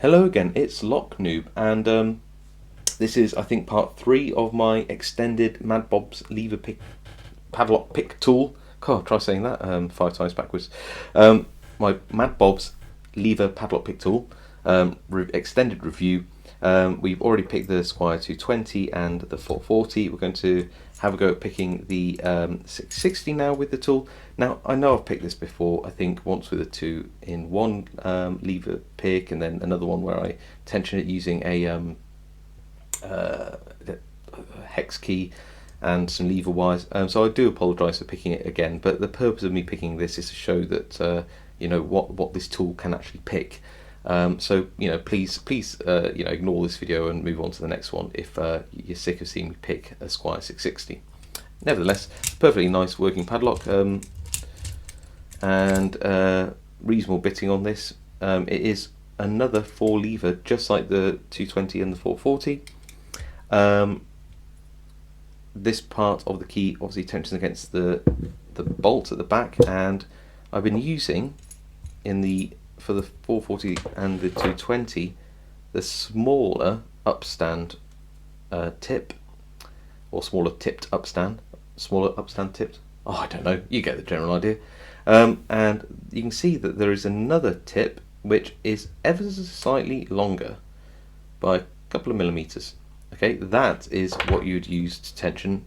Hello again, it's Lock Noob, and this is, I think, part 3 of my extended Mad Bob's lever pick, padlock pick tool. God, try saying that 5 times backwards. My Mad Bob's lever padlock pick tool extended review. We've already picked the Squire 220 and the 440. We're going to have a go at picking the 660 now with the tool. Now, I know I've picked this before, I think once with a 2-in-1 lever pick, and then another one where I tension it using a hex key and some lever wires. So I do apologise for picking it again, but the purpose of me picking this is to show that you know what this tool can actually pick. So please ignore this video and move on to the next one if you're sick of seeing me pick a Squire 660. Nevertheless, perfectly nice working padlock, and reasonable bitting on this. It is another 4 lever, just like the 220 and the 440. This part of the key obviously tensions against the bolt at the back, and I've been using for the 440 and the 220 the smaller upstand tip, or smaller tipped upstand, tipped. Oh, I don't know, you get the general idea. And you can see that there is another tip which is ever so slightly longer by a couple of millimeters. Okay, that is what you'd use to tension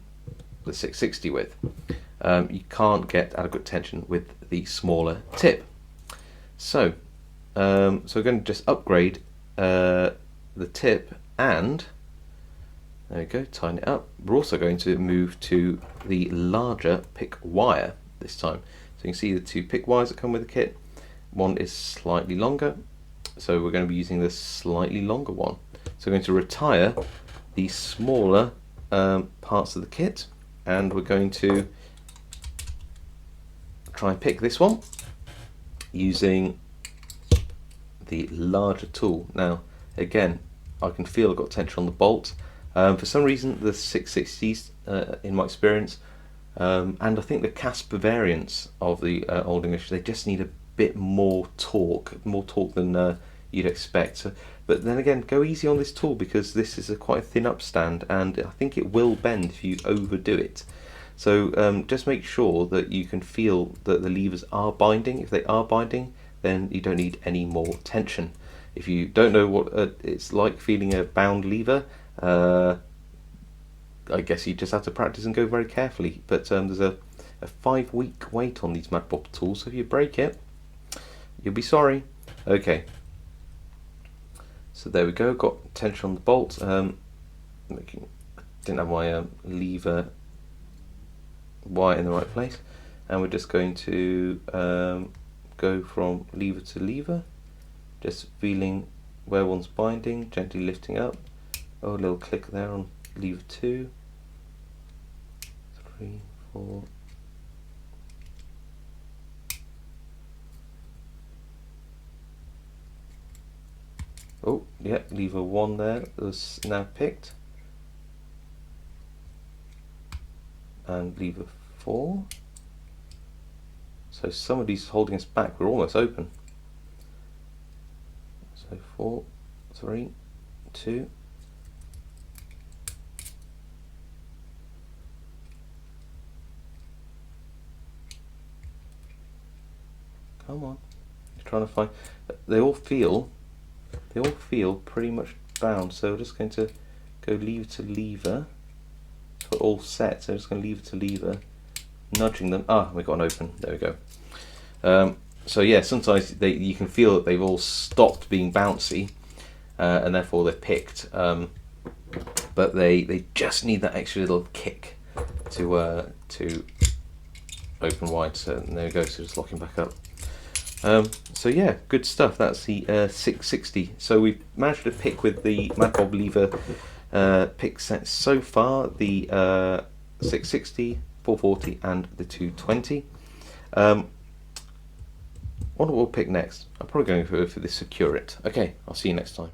the 660 with. You can't get adequate tension with the smaller tip. So we're going to just upgrade the tip, and there we go, tighten it up. We're also going to move to the larger pick wire this time. So you can see the 2 pick wires that come with the kit. One is slightly longer, so we're going to be using the slightly longer one. So we're going to retire the smaller parts of the kit, and we're going to try and pick this one using the larger tool. Now again, I can feel I've got tension on the bolt. For some reason the 660s, in my experience, and I think the Casper variants of the Old English, they just need a bit more torque than you'd expect. But then again, go easy on this tool, because this is quite a thin upstand, and I think it will bend if you overdo it. So just make sure that you can feel that the levers are binding. If they are binding, then you don't need any more tension. If you don't know what it's like feeling a bound lever, I guess you just have to practice and go very carefully. But there's a 5-week wait on these Mad Bob tools, so if you break it, you'll be sorry. Okay, so there we go, got tension on the bolt. I didn't have my lever wire in the right place, and we're just going to go from lever to lever, just feeling where one's binding, gently lifting up. Oh, a little click there on lever 2, 3, 4. Oh, yeah, lever 1 there was now picked, and lever 4. So somebody's holding us back. We're almost open. So 4, 3, 2. Come on. You're trying to find. They all feel pretty much bound. So we're just going to go lever to lever. So all set. So we're just going to lever to lever, nudging them. Ah, we got an open. There we go. So yeah, sometimes you can feel that they've all stopped being bouncy, and therefore they're picked. But they just need that extra little kick to open wide. So there we go. So just locking back up. So yeah, good stuff. That's the 660. So we've managed to pick with the Mad Bob lever pick set so far, the 660, 440 and the 220. What we'll pick next? I'm probably going for the Secure It. Okay, I'll see you next time.